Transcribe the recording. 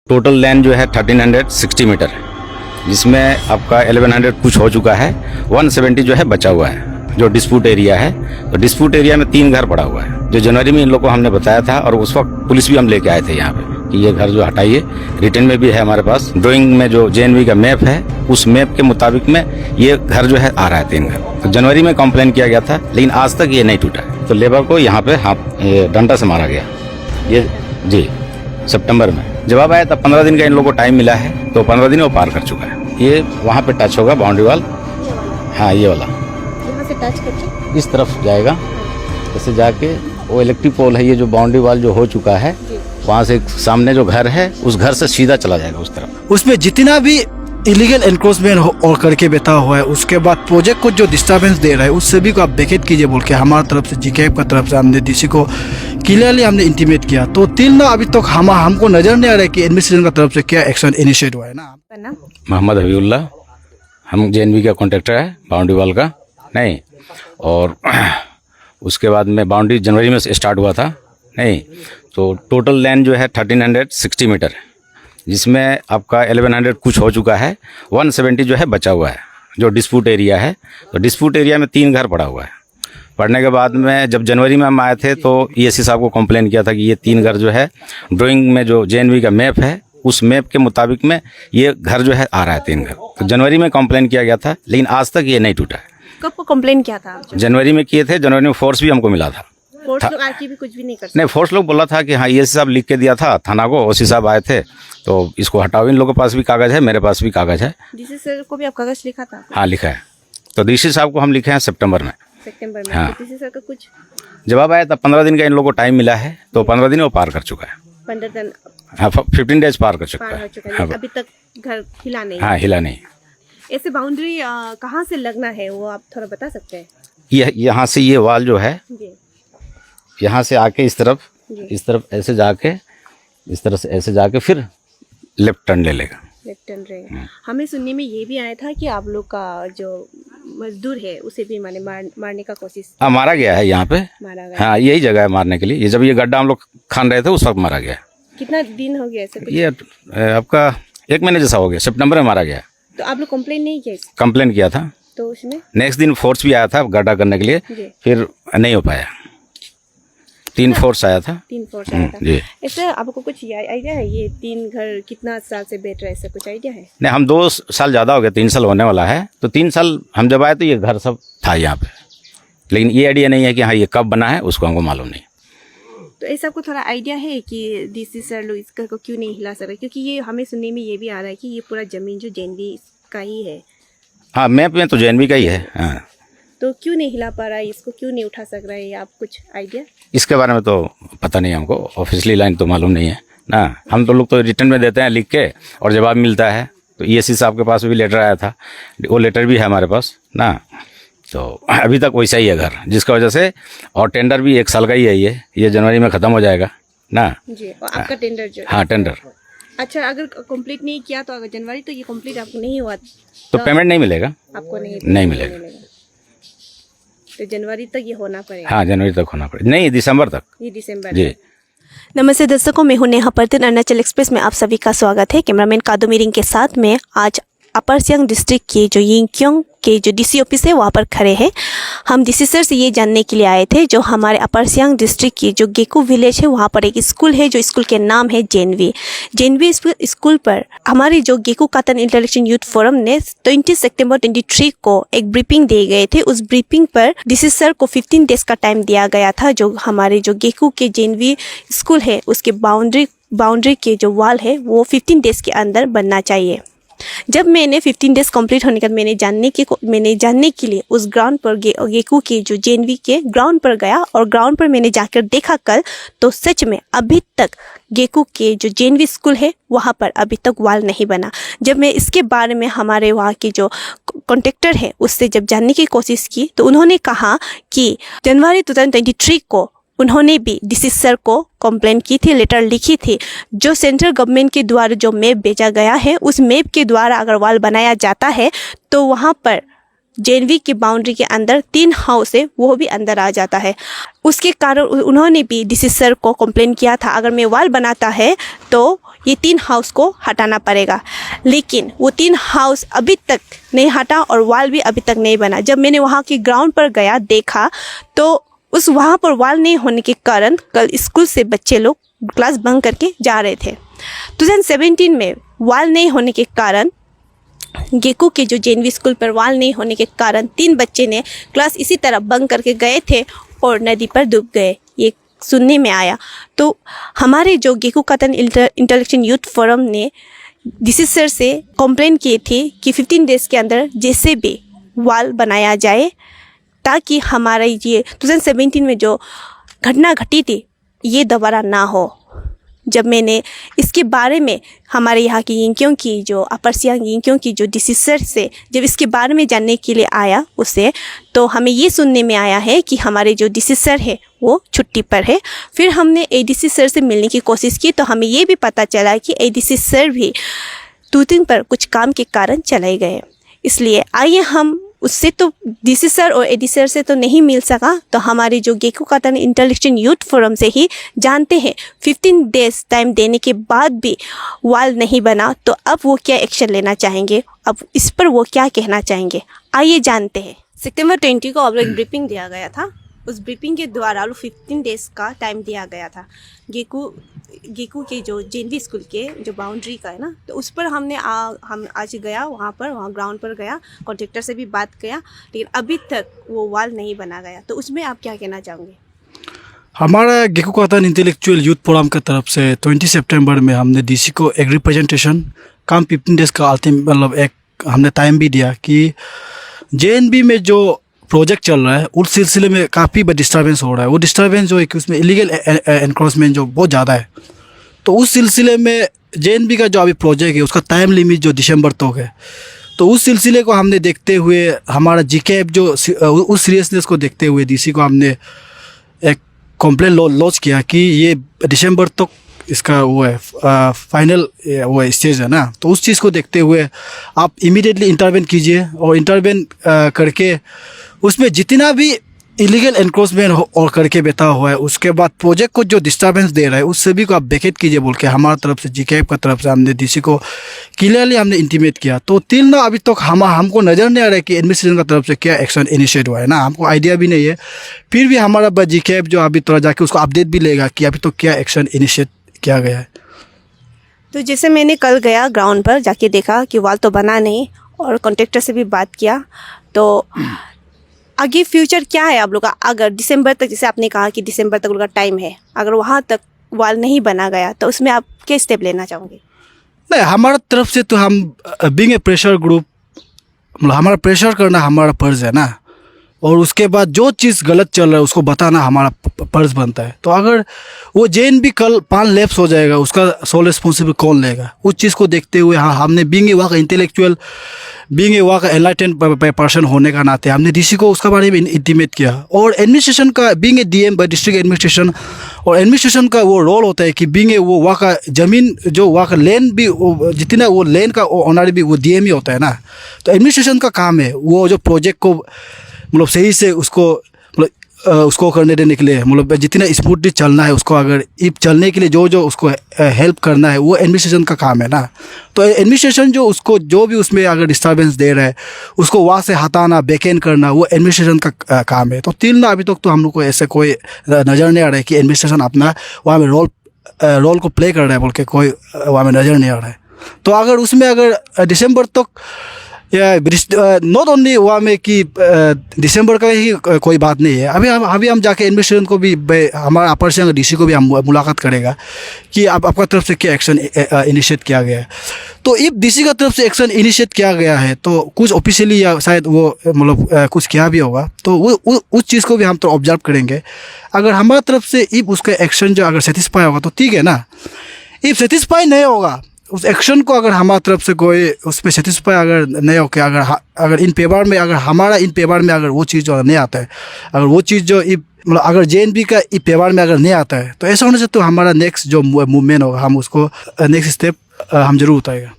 Total land जो है 1360 metre है, जिसमें आपका 1100 कुछ हो चुका है, 170 जो है बचा हुआ है जो डिस्प्यूट एरिया है। तो डिस्प्यूट एरिया में 3 घर पड़ा हुआ है जो जनवरी में इन लोगों को हमने बताया था, और उस वक्त पुलिस भी हम लेके आए थे यहाँ पे कि ये घर जो हटाइए। रिटर्न में भी है हमारे पास, ड्राइंग में जो जेएनवी का मैप है उस मैप के मुताबिक में ये घर जो है आ रहा है 3 घर। तो जनवरी में कंप्लेन किया गया था, लेकिन आज तक ये नहीं टूटा है। तो लेबर को यहाँ पे डंडा से मारा गया ये जी सितंबर में। जवाब आया तब 15 दिन का इन लोगों को टाइम मिला है, तो 15 दिन वो पार कर चुका है। ये वहाँ पे टच होगा बाउंड्री वाल, हाँ ये वाला यहाँ से टच करके इस तरफ जाएगा, जैसे जाके वो इलेक्ट्रिक पोल है, ये जो बाउंड्री वाल जो हो चुका है वहाँ से सामने जो घर है उस घर से सीधा चला जाएगा उस तरफ। उसमें जितना भी इलीगल एनक्रोचमेंट और करके बैठा हुआ है, उसके बाद प्रोजेक्ट को जो डिस्टर्बेंस दे रहा है उस सभी को आप बेकेट कीजिए बोल के हमारी तरफ से जीकेएफ का तरफ से हमने डीसी को क्लियरली हमने इंटीमेट किया। तो टिल ना अभी तक हमको नजर नहीं आ रहा है कि एडमिनिस्ट्रेशन का तरफ से क्या एक्शन इनिशिएट हुआ है ना। मोहम्मद हबीबुल्लाह, हम जेएनवी का कॉन्ट्रैक्टर है बाउंड्री वाल का नहीं, और उसके बाद में बाउंड्री जनवरी में स्टार्ट हुआ था नहीं। तो टोटल लैंड जो है 1360 मीटर है, जिसमें आपका 1100 कुछ हो चुका है, 170 जो है बचा हुआ है जो डिस्प्यूट एरिया है। तो डिस्प्यूट एरिया में 3 घर पड़ा हुआ है। पढ़ने के बाद में जब जनवरी में हम आए थे तो ईएससी साहब को कंप्लेन किया था कि ये 3 घर जो है ड्राइंग में जो जेएनवी का मैप है उस मैप के मुताबिक में ये घर जो है आ रहा है 3 घर। तो जनवरी में कंप्लेन किया गया था, लेकिन आज तक ये नहीं टूटा है। कब को कंप्लेन किया था आप? जनवरी में किए थे, जनवरी में फोर्स भी हमको मिला था। फोर्स लोग आके भी कुछ भी नहीं कर सकते? नहीं, फोर्स लोग बोला था कि हाँ ईएससी साहब लिख के दिया था थाना को, ओसी साहब आए थे तो इसको हटाओ। इन लोगों के पास भी कागज़ है, मेरे पास भी कागज़ है। डीसी सर को भी आप कागज लिखा था? हाँ लिखा है। तो डीसी साहब को हम लिखे हैं सितंबर में। हाँ। डीसी सर का कुछ जवाब आया तब 15 दिन का इन लोगों को टाइम मिला है, तो 15 दिन वो पार कर चुका है। 15 दिन हाँ 15 डेज पार कर चुका पार हो है। चुका है। हाँ, अभी तक घर हिला नहीं? हाँ हिला नहीं। ऐसे बाउंड्री कहाँ से लगना है वो आप थोड़ा बता सकते हैं? यहाँ से ये वाल जो है जी यहाँ से आके इस तरफ ऐसे जाके इस तरह से ऐसे जाके फिर लेफ्ट टर्न ले लेगा। लेफ्ट टर्न रहेगा। हमें सुनने में ये भी आया था कि आप लोग का जो मजदूर है उसे भी मारने का कोशिश हाँ मारा गया है यहाँ पे। मारा गया। हाँ यही जगह है मारने के लिए। ये जब ये गड्ढा हम लोग खान रहे थे उस वक्त मारा गया। कितना दिन हो गया ऐसे कुछ? ये आपका 1 महीने जैसा हो गया, सितंबर में मारा गया। तो आप लोग कंप्लेन नहीं किया इसका? कंप्लेन किया था, तो उसमें नेक्स्ट दिन फोर्स भी आया था गड्ढा करने के लिए, फिर नहीं हो पाया। 3 फोर्स आया था। 3 फोर्स आया था। जी। ऐसे आपको कुछ आइडिया है ये 3 घर कितना साल से बैठ रहे, ऐसा कुछ आइडिया है? नहीं, हम 2 साल ज़्यादा हो गए, 3 साल होने वाला है। तो 3 साल हम जब आए तो ये घर सब था यहाँ पे, लेकिन ये आइडिया नहीं है कि हाँ ये कब बना है, उसको हमको मालूम नहीं। तो ऐसा आपको थोड़ा आइडिया है कि डीसी सर लोग इस घर को क्यों नहीं हिला सक रहे? क्योंकि ये हमें सुनने में ये भी आ रहा है कि ये पूरा ज़मीन जो जेएनवी का ही है। हाँ मैप में तो जेएनवी का ही है। हाँ तो क्यों नहीं हिला पा रहा है, इसको क्यों नहीं उठा सक रहा है, आप कुछ आइडिया? इसके बारे में तो पता नहीं हमको, ऑफिशियली लाइन तो मालूम नहीं है ना। हम तो लोग तो रिटर्न में देते हैं लिख के और जवाब मिलता है। तो ईएससी साहब के पास भी लेटर आया था, वो लेटर भी है हमारे पास ना। तो अभी तक वैसा ही है घर, जिसका वजह से, और टेंडर भी 1 साल का ही है। ये जनवरी में ख़त्म हो जाएगा ना जी। और आपका टेंडर जो हाँ टेंडर। अच्छा, अगर कंप्लीट नहीं किया तो अगर जनवरी तो ये कंप्लीट आपको नहीं हुआ तो पेमेंट नहीं मिलेगा, आपको नहीं मिलेगा। तो जनवरी तक ये होना पड़ेगा? हाँ जनवरी तक होना पड़ेगा, नहीं दिसंबर तक। ये दिसंबर जी। नमस्ते दर्शकों, मैं हूं नेहा परतीन। अरुणाचल एक्सप्रेस में आप सभी का स्वागत है। कैमरामैन कादो मिरिंग के साथ में आज अपर सियांग डिस्ट्रिक्ट के जो यिंगकियोंग के जो डीसी ऑफिस है वहाँ पर खड़े हैं। हम डीसी सर से ये जानने के लिए आए थे, जो हमारे अपर सियांग डिस्ट्रिक्ट की जो गेको विलेज है वहाँ पर एक स्कूल है, जो स्कूल के नाम है जेएनवी स्कूल पर हमारे जो गेको कातन इंटरेक्शन यूथ फोरम ने 20 सितंबर 23 को एक ब्रीफिंग दे गए थे। उस ब्रीफिंग पर डीसी सर को 15 डेज का टाइम दिया गया था, जो हमारे जो गेको के जेएनवी स्कूल है उसके बाउंड्री के जो वॉल है वो 15 डेज के अंदर बनना चाहिए। जब मैंने 15 डेज कंप्लीट होने के बाद मैंने जानने के लिए उस ग्राउंड पर गेको के जो जेएनवी के ग्राउंड पर गया, और ग्राउंड पर मैंने जाकर देखा कल, तो सच में अभी तक गेको के जो जेएनवी स्कूल है वहाँ पर अभी तक वॉल नहीं बना। जब मैं इसके बारे में हमारे वहाँ के जो कॉन्ट्रैक्टर है उससे जब जानने की कोशिश की, तो उन्होंने कहा कि जनवरी 2023 को उन्होंने भी डीसी सर को कंप्लेंट की थी, लेटर लिखी थी। जो सेंट्रल गवर्नमेंट के द्वारा जो मैप भेजा गया है, उस मैप के द्वारा अगर वॉल बनाया जाता है तो वहाँ पर जेएनवी की बाउंड्री के अंदर 3 हाउस है वो भी अंदर आ जाता है। उसके कारण उन्होंने भी डीसी सर को कंप्लेन किया था, अगर मैं वाल बनाता है तो ये 3 हाउस को हटाना पड़ेगा। लेकिन वो 3 हाउस अभी तक नहीं हटा और वाल भी अभी तक नहीं बना। जब मैंने वहाँ की ग्राउंड पर गया देखा तो उस वहाँ पर वाल नहीं होने के कारण कल स्कूल से बच्चे लोग क्लास बंक करके जा रहे थे। 2017 में वाल नहीं होने के कारण गेकू के जो जेएनवी स्कूल पर वाल नहीं होने के कारण 3 बच्चे ने क्लास इसी तरह बंक करके गए थे और नदी पर डूब गए, ये सुनने में आया। तो हमारे जो गेकू कातन इंटेलेक्चुअल यूथ फोरम ने डीसी सर से कंप्लेन की थी कि 15 डेज़ के अंदर जैसे भी वाल बनाया जाए ताकि हमारा ये 2017 में जो घटना घटी थी ये दोबारा ना हो। जब मैंने इसके बारे में हमारे यहाँ की यिंकियों की जो अपर सियांग यिंकियों की जो डीसी सर से जब इसके बारे में जानने के लिए आया उससे, तो हमें ये सुनने में आया है कि हमारे जो डीसी सर है वो छुट्टी पर है। फिर हमने एडीसी सर से मिलने की कोशिश की तो हमें ये भी पता चला कि एडीसी सर भी टूटिंग पर कुछ काम के कारण चले गए। इसलिए आइए हम उससे तो डीसी सर और एडी सर से तो नहीं मिल सका, तो हमारे जो गेकू कातन इंटेलेक्चुअल यूथ फोरम से ही जानते हैं। 15 डेज़ टाइम देने के बाद भी वाल नहीं बना तो अब वो क्या एक्शन लेना चाहेंगे, अब इस पर वो क्या कहना चाहेंगे, आइए जानते हैं। सितंबर 20 को अब एक ब्रीफिंग दिया गया था। उस ब्रीफिंग के द्वारा 15 डेज़ का टाइम दिया गया था गेकू के जो जेएनवी स्कूल के जो बाउंड्री का है ना, तो उस पर हम आज गया वहाँ ग्राउंड पर गया, कॉन्ट्रैक्टर से भी बात किया, लेकिन अभी तक वो वाल नहीं बना गया। तो उसमें आप क्या कहना चाहोगे? हमारा गेकू कातन इंटेलेक्चुअल यूथ फोरम की तरफ से 20 सितंबर में हमने डीसी को एक रिप्रेजेंटेशन काम 15 डेज़ का मतलब एक हमने टाइम भी दिया कि जेएनवी में जो प्रोजेक्ट चल रहा है उस सिलसिले में काफ़ी डिस्टर्बेंस हो रहा है। वो डिस्टर्बेंस जो है कि उसमें इलीगल एनक्रोचमेंट जो बहुत ज़्यादा है, तो उस सिलसिले में जेएनवी का जो अभी प्रोजेक्ट है उसका टाइम लिमिट जो दिसंबर तक है, तो उस सिलसिले को हमने देखते हुए हमारा जीकेएफ जो उस सीरियसनेस को देखते हुए डीसी को हमने एक कंप्लेन लॉन्च किया कि ये दिसंबर तक इसका वो है फाइनल वो स्टेज है ना, तो उस चीज़ को देखते हुए आप इमीडिएटली इंटरवेन कीजिए और इंटरवेन करके उसमें जितना भी इलीगल एनक्रोचमेंट और करके बैठा हुआ है उसके बाद प्रोजेक्ट को जो डिस्टर्बेंस दे रहा है उस सभी को आप वेकेट कीजिए बोल के हमारी तरफ से जीकेएफ की तरफ से हमने डीसी को क्लियरली हमने इंटीमेट किया। तो टिल ना अभी तक हमको नज़र नहीं आ रहा है कि एडमिनिस्ट्रेशन की तरफ से क्या एक्शन इनिशिएट हुआ है ना, हमको आइडिया भी नहीं है। फिर भी हमारा जीकेएफ जो अभी थोड़ा जाके उसको अपडेट भी लेगा कि अभी तो क्या एक्शन इनिशिएट किया गया है। तो जैसे मैंने कल गया ग्राउंड पर जाके देखा कि वाल तो बना नहीं और कॉन्ट्रैक्टर से भी बात किया, तो आगे फ्यूचर क्या है आप लोग का? अगर दिसंबर तक, जैसे आपने कहा कि दिसंबर तक उनका टाइम है, अगर वहाँ तक वाल नहीं बना गया तो उसमें आप क्या स्टेप लेना चाहोगे? नहीं, हमारा तरफ से तो हम बीइंग ए प्रेशर ग्रुप मतलब हमारा प्रेशर करना हमारा फर्ज है ना, और उसके बाद जो चीज़ गलत चल रहा है उसको बताना हमारा फर्ज बनता है। तो अगर वो जेएनवी कल 5 लैप्स हो जाएगा उसका सोल रिस्पॉन्सिबल कौन लेगा? उस चीज़ को देखते हुए हाँ हमने बीइंग ए वहाँ का इंटेलेक्चुअल बीइंग ए वहाँ का एनलाइटेंड पर्सन होने का नाते हमने डीसी को उसका बारे में इंटीमेट किया। और एडमिनिस्ट्रेशन का being a DM district administration और एडमिनिस्ट्रेशन का वो रोल होता है कि बीइंग ए वो वहाँ का ज़मीन जो वहाँ का लैंड भी जितना वो लैंड का ऑनर भी वो डीएम ही होता है ना। तो एडमिनिस्ट्रेशन का काम है वो जो प्रोजेक्ट को मतलब सही से उसको करने देने के लिए मतलब जितना स्मूथली चलना है उसको अगर चलने के लिए जो उसको हेल्प करना है वो एडमिनिस्ट्रेशन का काम है ना। तो एडमिनिस्ट्रेशन जो उसको जो भी उसमें अगर डिस्टर्बेंस दे रहा है उसको वहाँ से हटाना बैकएंड करना वो एडमिनिस्ट्रेशन का काम है। तो टिल ना अभी तक तो हम लोग को ऐसे कोई नज़र नहीं आ रहा है कि एडमिनिस्ट्रेशन अपना वहाँ में रोल को प्ले कर रहा है बोल के कोई वहाँ में नज़र नहीं आ रहा है। तो अगर उसमें अगर दिसंबर तक या नॉट ओनली हुआ में कि दिसंबर का ही कोई बात नहीं है। अभी हम जाके एडमिनिस्ट्रेशन को भी हमारा अपर से डीसी को भी हम मुलाकात करेगा कि आपका तरफ से क्या एक्शन इनिशिएट किया गया है। तो इफ डीसी का तरफ से एक्शन इनिशिएट किया गया है तो कुछ ऑफिशियली या शायद वो मतलब कुछ किया भी होगा तो वो उस चीज़ को भी हम तो ऑब्जर्व करेंगे। अगर हमारी तरफ से इफ उसका एक्शन जो अगर सेटिस्फाई होगा तो ठीक है ना। इफ सेटिस्फाई नहीं होगा उस एक्शन को अगर हमारी तरफ से कोई उस पर सेटिस्फाई अगर नहीं हो के अगर इन पेपर में अगर हमारा इन पेपर में अगर वो चीज़ जो नहीं आता है अगर वो चीज़ जो मतलब अगर जेएनवी का इ पेपर में अगर नहीं आता है तो ऐसा होने से तो हमारा नेक्स्ट जो मूवमेंट होगा हम उसको नेक्स्ट स्टेप हम जरूर उठाएगा।